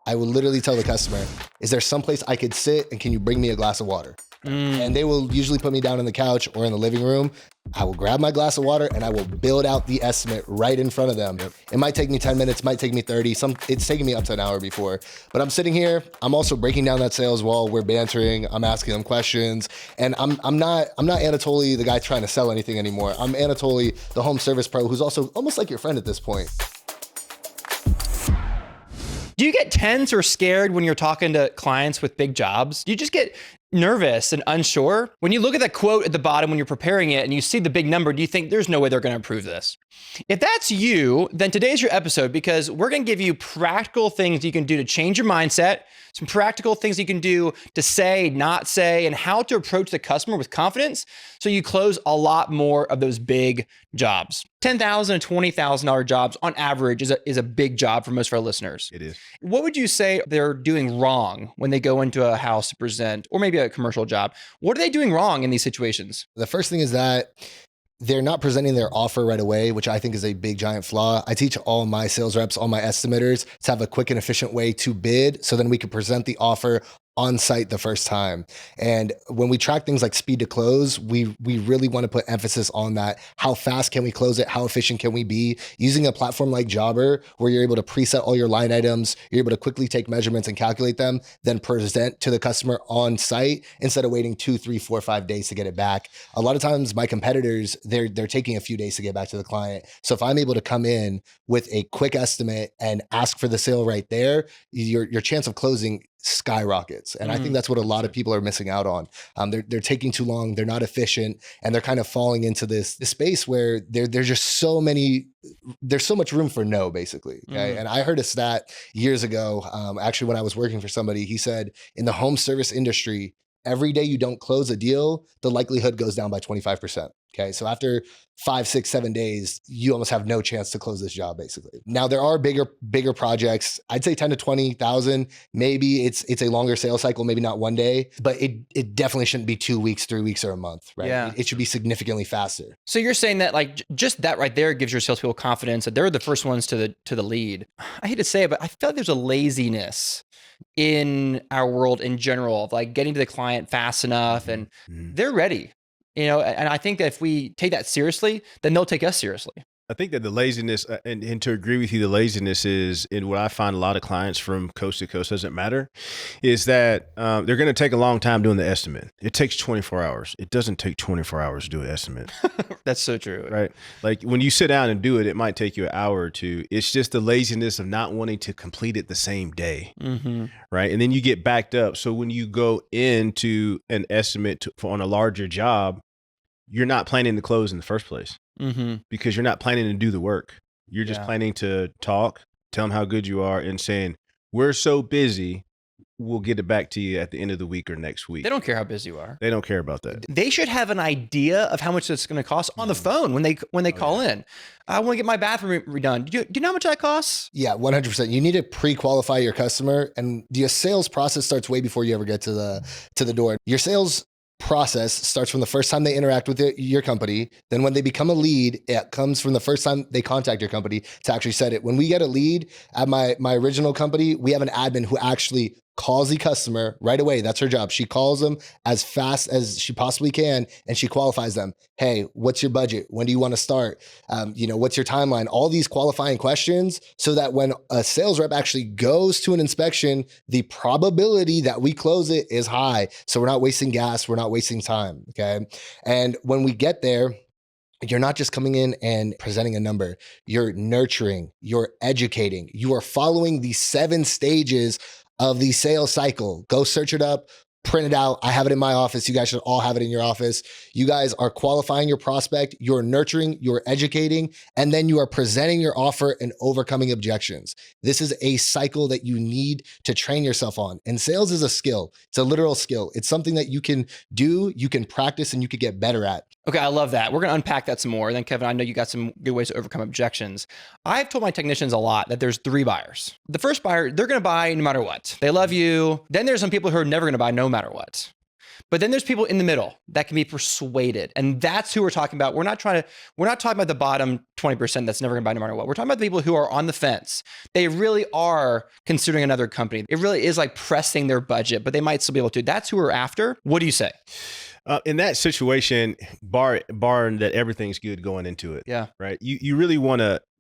I will literally tell the customer, is there someplace I could sit and can you bring me a glass of water? And they will usually put me down on the couch or in the living room. I will grab my glass of water and I will build out the estimate right in front of them. Yep. It might take me 10 minutes, might take me 30. It's taken me up to an hour before. But I'm sitting here, I'm also breaking down that sales wall. We're bantering, I'm asking them questions. And I'm not Anatoly, the guy trying to sell anything anymore. I'm Anatoly, the home service pro, who's also almost like your friend at this point. Do you get tense or scared when you're talking to clients with big jobs? Do you just get nervous and unsure? When you look at that quote at the bottom when you're preparing it and you see the big number, do you think there's no way they're going to approve this? If that's you, then today's your episode, because we're going to give you practical things you can do to change your mindset, some practical things you can do to say, not say, and how to approach the customer with confidence so you close a lot more of those big jobs. $10,000 and $20,000 jobs on average is a big job for most of our listeners. It is. What would you say they're doing wrong when they go into a house to present, or maybe a commercial job? What are they doing wrong in these situations? The first thing is that they're not presenting their offer right away, which I think is a big giant flaw. I teach all my sales reps, all my estimators to have a quick and efficient way to bid so then we can present the offer on site the first time. And when we track things like speed to close, we really want to put emphasis on that. How fast can we close it? How efficient can we be? Using a platform like Jobber, where you're able to preset all your line items, you're able to quickly take measurements and calculate them, then present to the customer on site instead of waiting 2, 3, 4, 5 days to get it back. A lot of times my competitors, they're taking a few days to get back to the client. So if I'm able to come in with a quick estimate and ask for the sale right there, your chance of closing skyrockets. And I think that's what a lot of people are missing out on. They're taking too long, they're not efficient, and they're kind of falling into this space where there's just there's so much room for no, basically. Okay. And I heard a stat years ago, actually when I was working for somebody, he said in the home service industry, every day you don't close a deal, the likelihood goes down by 25%. Okay. So after 5, 6, 7 days, you almost have no chance to close this job, basically. Now there are bigger projects. I'd say 10 to 20,000. Maybe it's a longer sales cycle, maybe not one day, but it definitely shouldn't be 2 weeks, 3 weeks, or a month, right? Yeah. It should be significantly faster. So you're saying that like just that right there gives your salespeople confidence that they're the first ones to the lead. I hate to say it, but I feel like there's a laziness in our world in general of like getting to the client fast enough and they're ready. And I think that if we take that seriously, then they'll take us seriously. I think that the laziness, and to agree with you, the laziness is, and what I find a lot of clients from coast to coast, doesn't matter, is that they're going to take a long time doing the estimate. It takes 24 hours. It doesn't take 24 hours to do an estimate. That's so true. Right? Like when you sit down and do it, it might take you an hour or two. It's just the laziness of not wanting to complete it the same day. Right? And then you get backed up. So when you go into an estimate on a larger job, you're not planning to close in the first place. Because you're not planning to do the work. You're just planning to talk, tell them how good you are, and saying, we're so busy, we'll get it back to you at the end of the week or next week. They don't care how busy you are. They don't care about that. They should have an idea of how much it's going to cost on the phone when they call in. I want to get my bathroom redone. Do you know how much that costs? Yeah, 100%. You need to pre-qualify your customer, and your sales process starts way before you ever get to the door. Your sales process starts from the first time they interact with your company. Then when they become a lead, it comes from the first time they contact your company to actually set it. When we get a lead at my original company, we have an admin who actually calls the customer right away. That's her job. She calls them as fast as she possibly can, and she qualifies them. Hey, what's your budget? When do you want to start? What's your timeline? All these qualifying questions, so that when a sales rep actually goes to an inspection, the probability that we close it is high. So we're not wasting gas. We're not wasting time. Okay. And when we get there, you're not just coming in and presenting a number. You're nurturing, you're educating, you are following the 7 stages of the sales cycle. Go search it up, print it out. I have it in my office. You guys should all have it in your office. You guys are qualifying your prospect, you're nurturing, you're educating, and then you are presenting your offer and overcoming objections. This is a cycle that you need to train yourself on. And sales is a skill. It's a literal skill. It's something that you can do, you can practice, and you could get better at. Okay, I love that. We're going to unpack that some more. And then Kevin, I know you got some good ways to overcome objections. I've told my technicians a lot that there's 3 buyers. The first buyer, they're going to buy no matter what. They love you. Then there's some people who are never going to buy no matter what. But then there's people in the middle that can be persuaded. And that's who we're talking about. We're not talking about the bottom 20% that's never going to buy no matter what. We're talking about the people who are on the fence. They really are considering another company. It really is like pressing their budget, but they might still be able to. That's who we're after. What do you say? In that situation, barring that everything's good going into it. Yeah. Right. You really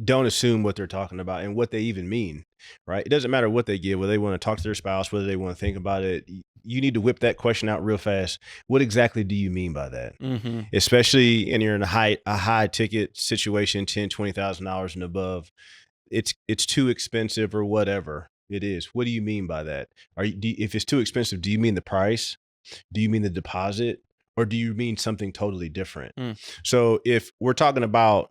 don't assume what they're talking about and what they even mean. Right. It doesn't matter what they give, whether they want to talk to their spouse, whether they want to think about it. You need to whip that question out real fast. What exactly do you mean by that? Mm-hmm. Especially and you're in a high ticket situation, $10,000, $20,000 and above. It's too expensive or whatever it is. What do you mean by that? If it's too expensive, do you mean the price? Do you mean the deposit? Or do you mean something totally different? So if we're talking about,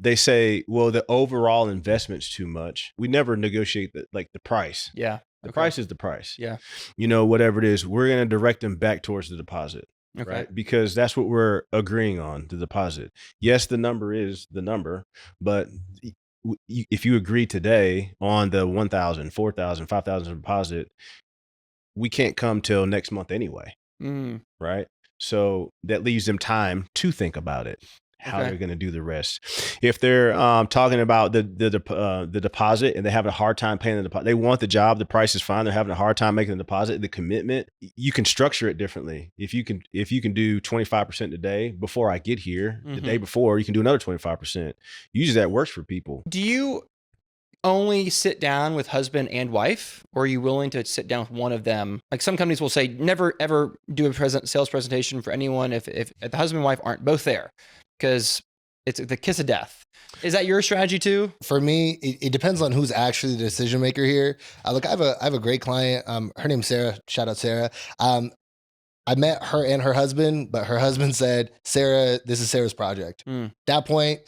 they say, well, the overall investment's too much. We never negotiate the price. Yeah. The price is the price. Yeah. Whatever it is, we're going to direct them back towards the deposit. Okay. Right? Because that's what we're agreeing on, the deposit. Yes, the number is the number, but if you agree today on the $1,000, $4,000, $5,000 deposit, we can't come till next month anyway. Right? So that leaves them time to think about it, how they're going to do the rest. If they're talking about the deposit and they have a hard time paying the deposit, they want the job, the price is fine, they're having a hard time making the deposit, the commitment, you can structure it differently. If you can do 25% today before I get here, the day before, you can do another 25%. Usually that works for people. Do you only sit down with husband and wife, or are you willing to sit down with one of them? Like some companies will say, never ever do a sales presentation for anyone if the husband and wife aren't both there, because it's the kiss of death. Is that your strategy too? For me, it depends on who's actually the decision maker here. Look, I have a great client. Her name's Sarah. Shout out Sarah. I met her and her husband, but her husband said, Sarah, this is Sarah's project. At that point,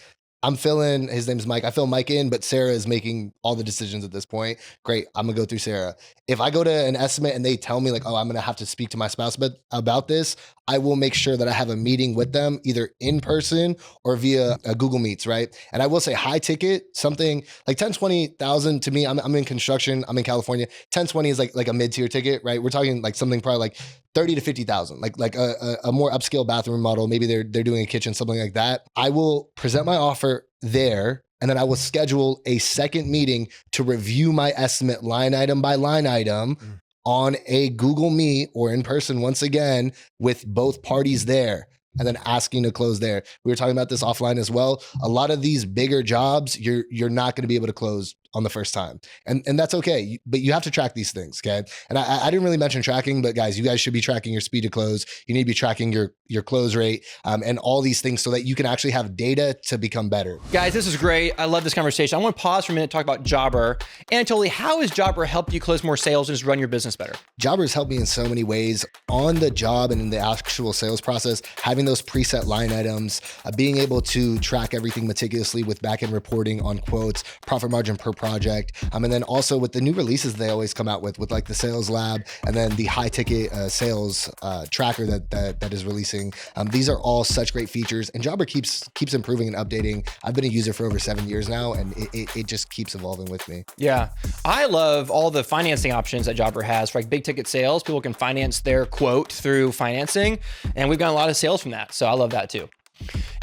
I'm filling, his name's Mike. I fill Mike in, but Sarah is making all the decisions at this point. Great. I'm going to go through Sarah. If I go to an estimate and they tell me like, oh, I'm going to have to speak to my spouse about this, I will make sure that I have a meeting with them either in person or via Google Meets, right? And I will say high ticket, something like 10, 20,000 to me, I'm in construction, I'm in California. 10, 20 is like a mid-tier ticket, right? We're talking like something probably like 30 to 50,000, like a more upscale bathroom model. Maybe they're doing a kitchen, something like that. I will present my offer there, and then I will schedule a second meeting to review my estimate line item by line item on a Google Meet or in person once again with both parties there, and then asking to close there. We were talking about this offline as well. A lot of these bigger jobs, you're not going to be able to close on the first time. And that's okay, but you have to track these things, okay? And I didn't really mention tracking, but guys, you guys should be tracking your speed to close. You need to be tracking your close rate and all these things so that you can actually have data to become better. Guys, this is great. I love this conversation. I want to pause for a minute and talk about Jobber. Anatoly, how has Jobber helped you close more sales and just run your business better? Jobber has helped me in so many ways on the job and in the actual sales process, having those preset line items, being able to track everything meticulously with back-end reporting on quotes, profit margin per project. And then also with the new releases they always come out with like the sales lab and then the high ticket sales tracker that is releasing. These are all such great features, and Jobber keeps improving and updating. I've been a user for over 7 years now, and it just keeps evolving with me. Yeah. I love all the financing options that Jobber has for like big ticket sales. People can finance their quote through financing, and we've got a lot of sales from that. So I love that too.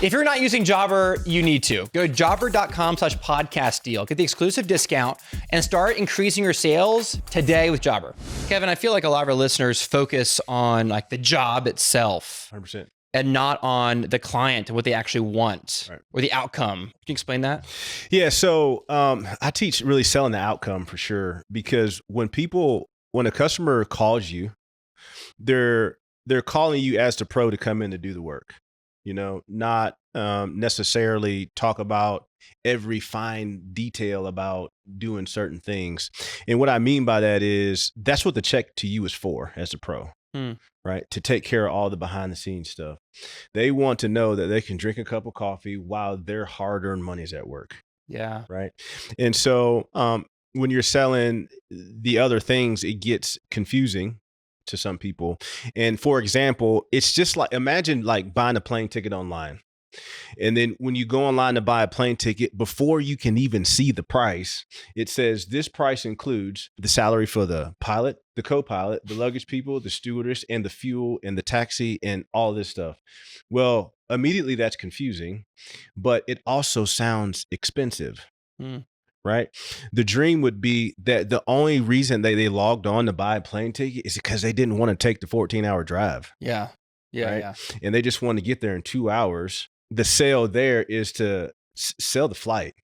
If you're not using Jobber, you need to. Go to jobber.com/podcast deal. Get the exclusive discount and start increasing your sales today with Jobber. Kevin, I feel like a lot of our listeners focus on like the job itself. 100%. And not on the client and what they actually want or the outcome. Can you explain that? Yeah. So I teach really selling the outcome for sure, because when a customer calls you, they're calling you as the pro to come in to do the work. Not necessarily talk about every fine detail about doing certain things. And what I mean by that is that's what the check to you is for as a pro, right? To take care of all the behind the scenes stuff. They want to know that they can drink a cup of coffee while their hard-earned money's at work. Yeah. Right. And so when you're selling the other things, it gets confusing to some people. And for example, it's just like, imagine like buying a plane ticket online. And then when you go online to buy a plane ticket, before you can even see the price, it says this price includes the salary for the pilot, the co-pilot, the luggage people, the stewardess, and the fuel and the taxi and all this stuff. Well, immediately that's confusing, but it also sounds expensive. Right? The dream would be that the only reason they logged on to buy a plane ticket is because they didn't want to take the 14-hour drive. Yeah. Right? And they just want to get there in 2 hours. The sale there is to sell the flight,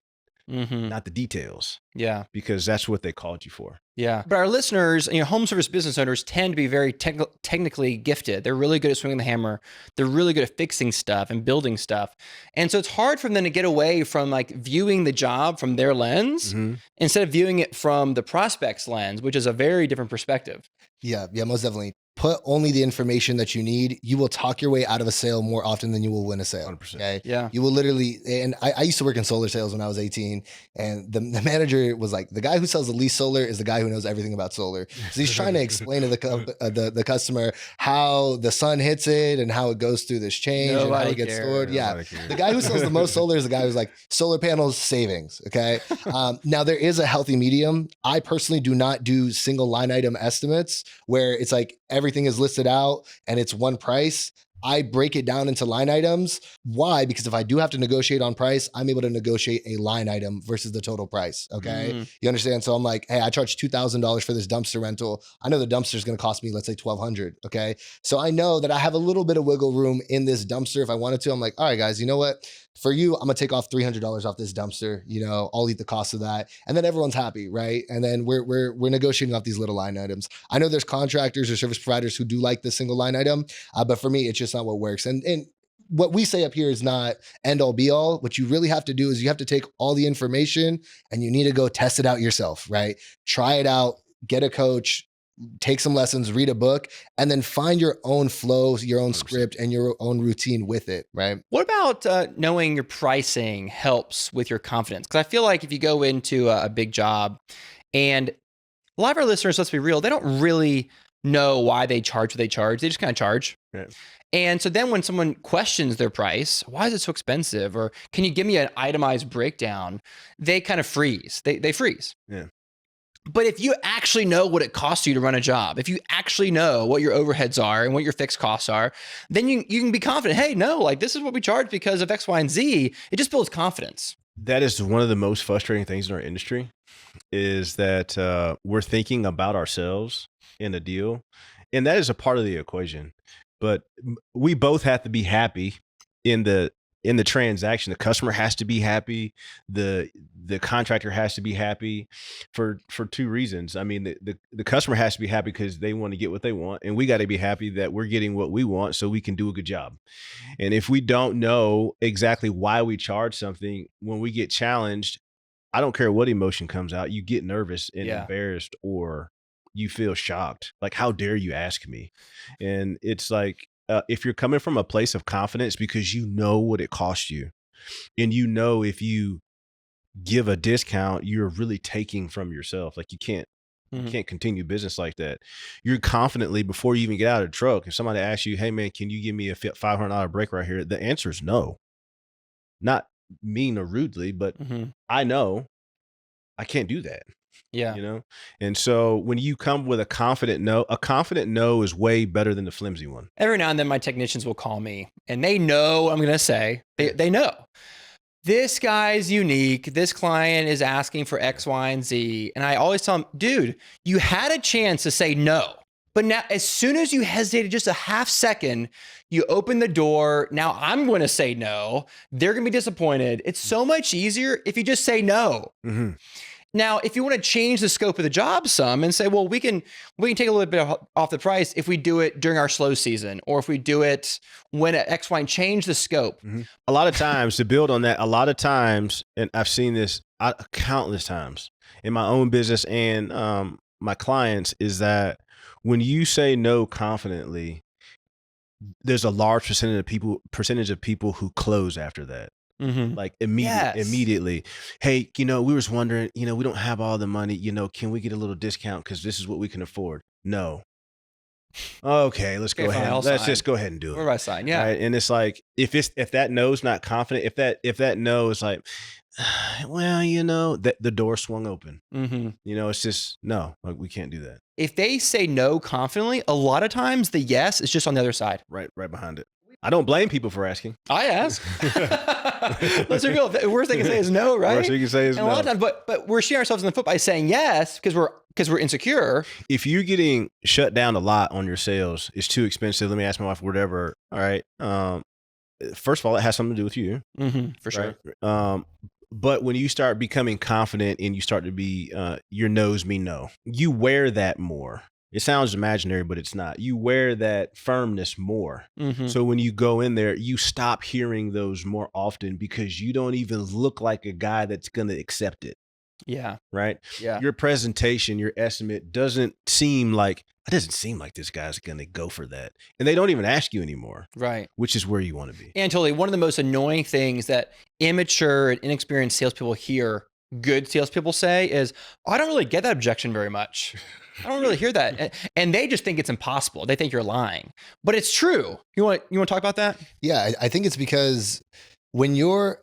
not the details. Yeah. Because that's what they called you for. Yeah. But our listeners, home service business owners tend to be very technically gifted. They're really good at swinging the hammer. They're really good at fixing stuff and building stuff. And so it's hard for them to get away from like viewing the job from their lens instead of viewing it from the prospect's lens, which is a very different perspective. Yeah, most definitely. Put only the information that you need. You will talk your way out of a sale more often than you will win a sale. 100%. Okay. Yeah. You will literally, and I used to work in solar sales when I was 18, and the manager was like, the guy who sells the least solar is the guy who knows everything about solar. So he's trying to explain to the customer how the sun hits it and how it goes through this change and how it gets stored. Yeah. The guy who sells the most solar is the guy who's like, solar panels savings. Okay. Now there is a healthy medium. I personally do not do single line item estimates where it's like everything is listed out and it's one price. I break it down into line items. Why? Because if I do have to negotiate on price, I'm able to negotiate a line item versus the total price. Okay. You understand? So I'm like, hey, I charge $2,000 for this dumpster rental. I know the dumpster is going to cost me, let's say $1,200. Okay. So I know that I have a little bit of wiggle room in this dumpster if I wanted to. I'm like, all right, guys, you know what? For you, I'm going to take off $300 off this dumpster. I'll eat the cost of that. And then everyone's happy, right? And then we're negotiating off these little line items. I know there's contractors or service providers who do like the single line item, but for me, it's just not what works. And what we say up here is not end all be all. What you really have to do is you have to take all the information and you need to go test it out yourself, right? Try it out, get a coach, take some lessons, read a book, and then find your own flow, your own 100%. Script, and your own routine with it, right? What about knowing your pricing helps with your confidence? Because I feel like if you go into a big job, and a lot of our listeners, let's be real, they don't really know why they charge what they charge. They just kind of charge. Right. And so then when someone questions their price, why is it so expensive? Or can you give me an itemized breakdown? They kind of freeze. They freeze. Yeah. But if you actually know what it costs you to run a job, if you actually know what your overheads are and what your fixed costs are, then you can be confident. Hey, no, like this is what we charge because of X, Y, and Z. It just builds confidence. That is one of the most frustrating things in our industry is that we're thinking about ourselves in a deal. And that is a part of the equation. But we both have to be happy in the transaction. The customer has to be happy. The contractor has to be happy for two reasons. I mean, the customer has to be happy because they want to get what they want, and we got to be happy that we're getting what we want so we can do a good job. And if we don't know exactly why we charge something, when we get challenged, I don't care what emotion comes out, you get nervous and embarrassed, or you feel shocked. Like, how dare you ask me? And it's like, if you're coming from a place of confidence because you know what it costs you, and you know if you give a discount, you're really taking from yourself. Like you can't continue business like that. You're confidently, before you even get out of the truck, if somebody asks you, hey man, can you give me a $500 break right here? The answer is no. Not mean or rudely, but I know I can't do that. Yeah. And so when you come with a confident no is way better than the flimsy one. Every now and then my technicians will call me and they know what I'm going to say. They know this guy's unique. This client is asking for X, Y, and Z. And I always tell them, dude, you had a chance to say no. But now, as soon as you hesitated just a half second, you open the door. Now I'm going to say no. They're going to be disappointed. It's so much easier if you just say no. Now, if you want to change the scope of the job some and say, well, we can take a little bit off the price if we do it during our slow season, or if we do it when X, Y, and change the scope. A lot of times, to build on that, and I've seen this countless times in my own business and my clients, is that when you say no confidently, there's a large percentage of people who close after that. Like immediately. Hey, we was wondering, we don't have all the money, can we get a little discount because this is what we can afford? No. Okay, let's go Okay, fine, ahead. I'll Let's sign. just go ahead and do Where it. do I sign? Yeah. Right. And it's like if that no's not confident, if that no is like, well, that the door swung open. Mm-hmm. It's just no, like we can't do that. If they say no confidently, a lot of times the yes is just on the other side. Right behind it. I don't blame people for asking. I ask. Let's be real. The worst they can say is no, right? Worst you can say is and no. a lot of times, but we're shooting ourselves in the foot by saying yes because we're insecure. If you're getting shut down a lot on your sales, it's too expensive. Let me ask my wife, whatever. All right. First of all, it has something to do with you. Mm-hmm, for sure. Right? But when you start becoming confident and you start to be, your no's mean no, you wear that more. It sounds imaginary, but it's not. You wear that firmness more. Mm-hmm. So when you go in there, you stop hearing those more often because you don't even look like a guy that's going to accept it. Yeah. Right. Yeah. Your presentation, your estimate doesn't seem like this guy's going to go for that. And they don't even ask you anymore. Right. Which is where you want to be. Anatoly, one of the most annoying things that immature and inexperienced salespeople hear good salespeople say is, I don't really get that objection very much. I don't really hear that. And they just think it's impossible. They think you're lying, but it's true. You want to talk about that? Yeah, I think it's because when you're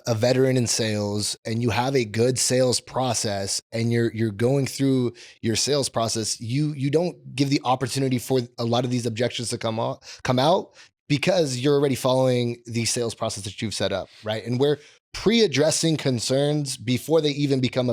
a veteran in sales and you have a good sales process and you're going through your sales process, you don't give the opportunity for a lot of these objections to come out because you're already following the sales process that you've set up, right? And we're pre-addressing concerns before they even become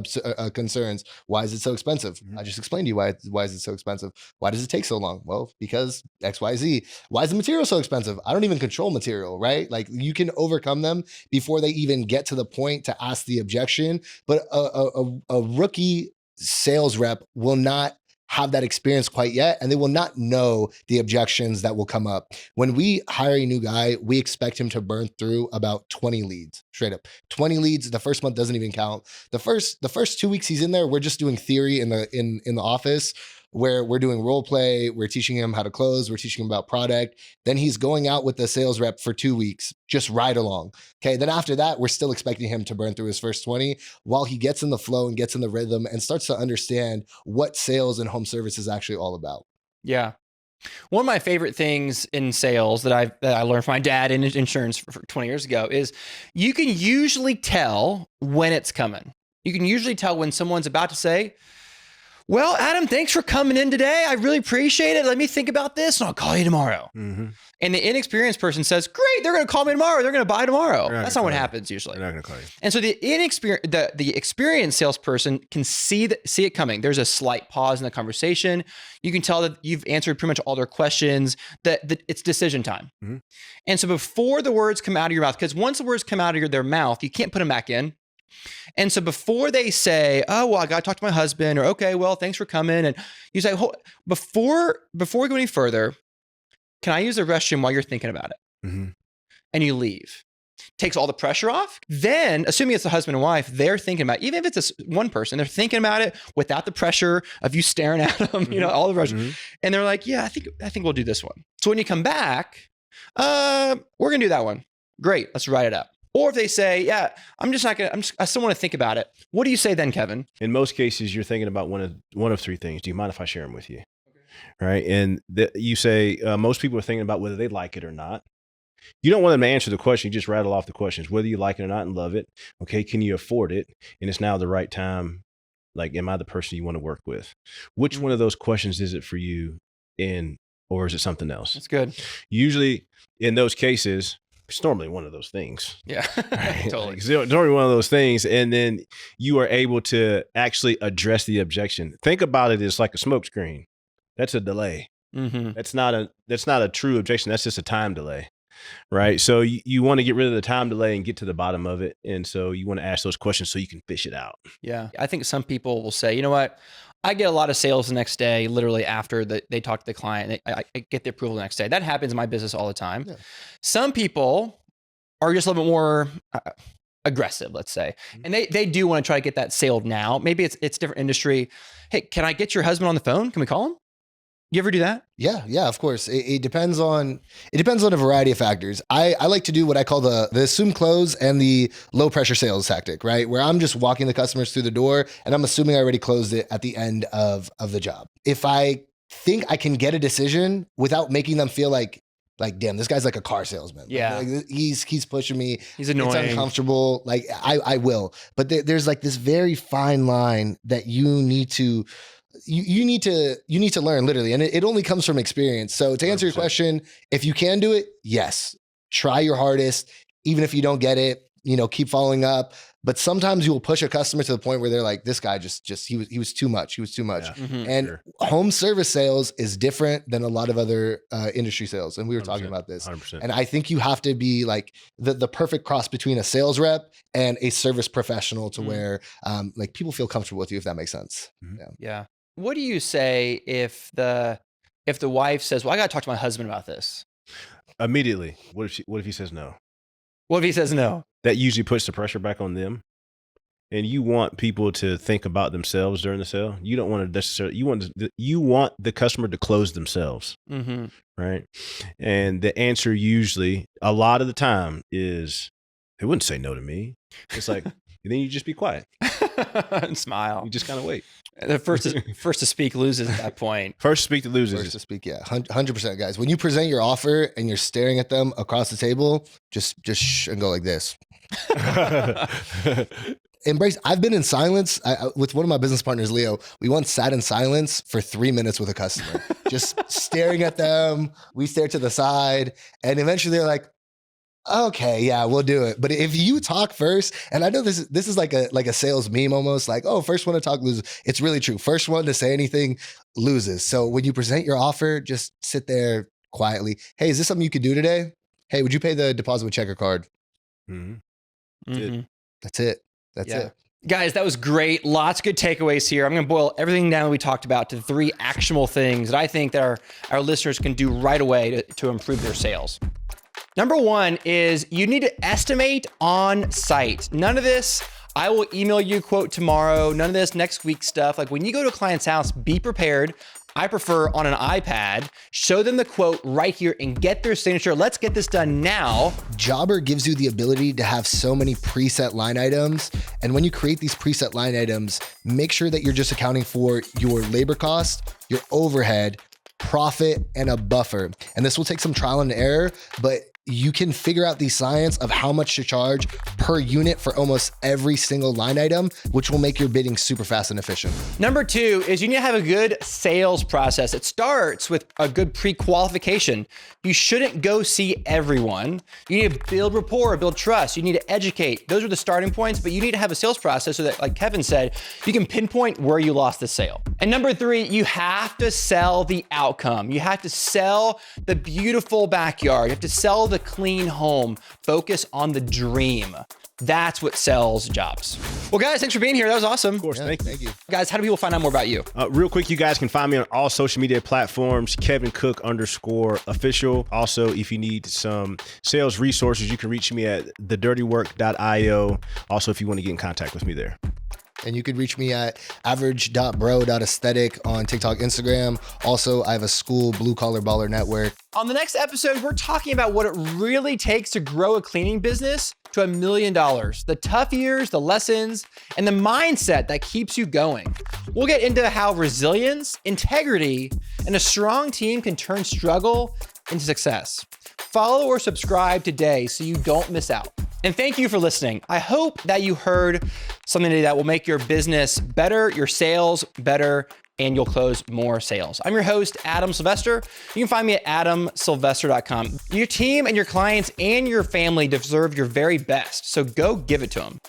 concerns. Why is it so expensive? I just explained to you why is it so expensive. Why does it take so long? Well, because XYZ. Why is the material so expensive? I don't even control material, right? Like you can overcome them before they even get to the point to ask the objection. But a rookie sales rep will not have that experience quite yet, and they will not know the objections that will come up. When we hire a new guy, we expect him to burn through about 20 leads, straight up. 20 leads. The first month doesn't even count. The first 2 weeks he's in there, we're just doing theory in the office, where we're doing role play, we're teaching him how to close, we're teaching him about product. Then he's going out with the sales rep for 2 weeks, just ride along. Okay, then after that, we're still expecting him to burn through his first 20 while he gets in the flow and gets in the rhythm and starts to understand what sales and home service is actually all about. Yeah. One of my favorite things in sales that I learned from my dad in insurance for 20 years ago is you can usually tell when it's coming. You can usually tell when someone's about to say, well, Adam, thanks for coming in today. I really appreciate it. Let me think about this and I'll call you tomorrow. Mm-hmm. And the inexperienced person says, great, they're going to call me tomorrow. They're going to buy tomorrow. That's not what happens usually. They're not going to call you. And so the experienced salesperson can see it coming. There's a slight pause in the conversation. You can tell that you've answered pretty much all their questions, that it's decision time. Mm-hmm. And so before the words come out of your mouth, because once the words come out of their mouth, you can't put them back in. And so before they say, oh, well, I got to talk to my husband, or, okay, well, thanks for coming. And you say, before we go any further, can I use the restroom while you're thinking about it? Mm-hmm. And you leave. Takes all the pressure off. Then, assuming it's the husband and wife, they're thinking about it. Even if it's one person, they're thinking about it without the pressure of you staring at them, mm-hmm. All the pressure. Mm-hmm. And they're like, yeah, I think we'll do this one. So when you come back, we're going to do that one. Great. Let's write it up. Or if they say, yeah, I still want to think about it. What do you say then, Kevin? In most cases, you're thinking about one of three things. Do you mind if I share them with you? Okay. Right. And you say, most people are thinking about whether they like it or not. You don't want them to answer the question. You just rattle off the questions, whether you like it or not and love it. Okay. Can you afford it? And it's now the right time. Like, am I the person you want to work with? Which one of those questions is it for you? Or is it something else? That's good. Usually in those cases, it's normally one of those things. Yeah, right? Totally. It's normally one of those things. And then you are able to actually address the objection. Think about it as like a smoke screen. That's a delay. Mm-hmm. That's not a true objection. That's just a time delay. Right. So you want to get rid of the time delay and get to the bottom of it. And so you want to ask those questions so you can fish it out. Yeah. I think some people will say, you know what? I get a lot of sales the next day, literally after they talk to the client. I get the approval the next day. That happens in my business all the time. Yeah. Some people are just a little bit more aggressive, let's say. And they do want to try to get that sale now. Maybe it's different industry. Hey, can I get your husband on the phone? Can we call him? You ever do that? Yeah, of course. It depends on a variety of factors. I like to do what I call the assume close and the low pressure sales tactic, right? Where I'm just walking the customers through the door and I'm assuming I already closed it at the end of the job. If I think I can get a decision without making them feel like, damn, this guy's like a car salesman. Yeah. Like, he's pushing me. He's annoying. It's uncomfortable. Like I will, but there's like this very fine line that you need to learn, literally. And it only comes from experience. So to answer 100%. Your question, if you can do it, yes, try your hardest. Even if you don't get it, keep following up. But sometimes you will push a customer to the point where they're like, this guy he was too much. He was too much. Yeah. Mm-hmm. And home service sales is different than a lot of other industry sales. And we were talking about this. 100%. And I think you have to be like the perfect cross between a sales rep and a service professional to where like people feel comfortable with you, if that makes sense. Mm-hmm. Yeah. What do you say if the wife says, well, I got to talk to my husband about this? Immediately. What if he says no? What if he says no? That usually puts the pressure back on them. And you want people to think about themselves during the sale. You don't want to necessarily, you want the customer to close themselves. Mm-hmm. Right. And the answer usually a lot of the time is, they wouldn't say no to me. It's like, and then you just be quiet and smile. You just kind of wait. The first to speak loses at that point. First to speak to loses. First to speak, yeah, 100%, guys. When you present your offer and you're staring at them across the table, just shh and go like this. Embrace. I've been in silence with one of my business partners, Leo. We once sat in silence for 3 minutes with a customer, just staring at them. We stare to the side, and eventually they're like, okay, yeah, we'll do it. But if you talk first, and I know this is like a sales meme almost, like, oh, first one to talk loses. It's really true. First one to say anything loses. So when you present your offer, just sit there quietly. Hey, is this something you could do today? Hey, would you pay the deposit with check or card? Mm-hmm. Mm-hmm. That's it. That's it. Guys, that was great. Lots of good takeaways here. I'm going to boil everything down that we talked about to 3 actionable things that I think that our listeners can do right away to improve their sales. Number 1 is you need to estimate on site. None of this, I will email you quote tomorrow. None of this next week stuff. Like when you go to a client's house, be prepared. I prefer on an iPad, show them the quote right here and get their signature. Let's get this done now. Jobber gives you the ability to have so many preset line items. And when you create these preset line items, make sure that you're just accounting for your labor cost, your overhead, profit, and a buffer. And this will take some trial and error, but you can figure out the science of how much to charge per unit for almost every single line item, which will make your bidding super fast and efficient. Number 2 is you need to have a good sales process. It starts with a good pre-qualification. You shouldn't go see everyone. You need to build rapport, build trust. You need to educate. Those are the starting points, but you need to have a sales process so that, like Kevin said, you can pinpoint where you lost the sale. And number 3, you have to sell the outcome. You have to sell the beautiful backyard. You have to sell the clean home. Focus on the dream. That's what sells jobs. Well, guys, thanks for being here. That was awesome. Of course, thank you. Guys, how do people find out more about you? Real quick, you guys can find me on all social media platforms, KevinCook_official. Also, if you need some sales resources, you can reach me at thedirtywork.io. Also, if you want to get in contact with me there. And you could reach me at average.bro.aesthetic on TikTok, Instagram. Also, I have a school, Blue Collar Baller Network. On the next episode, we're talking about what it really takes to grow a cleaning business to $1 million. The tough years, the lessons, and the mindset that keeps you going. We'll get into how resilience, integrity, and a strong team can turn struggle into success. Follow or subscribe today so you don't miss out. And thank you for listening. I hope that you heard something today that will make your business better, your sales better, and you'll close more sales. I'm your host, Adam Sylvester. You can find me at adamsylvester.com. Your team and your clients and your family deserve your very best, so go give it to them.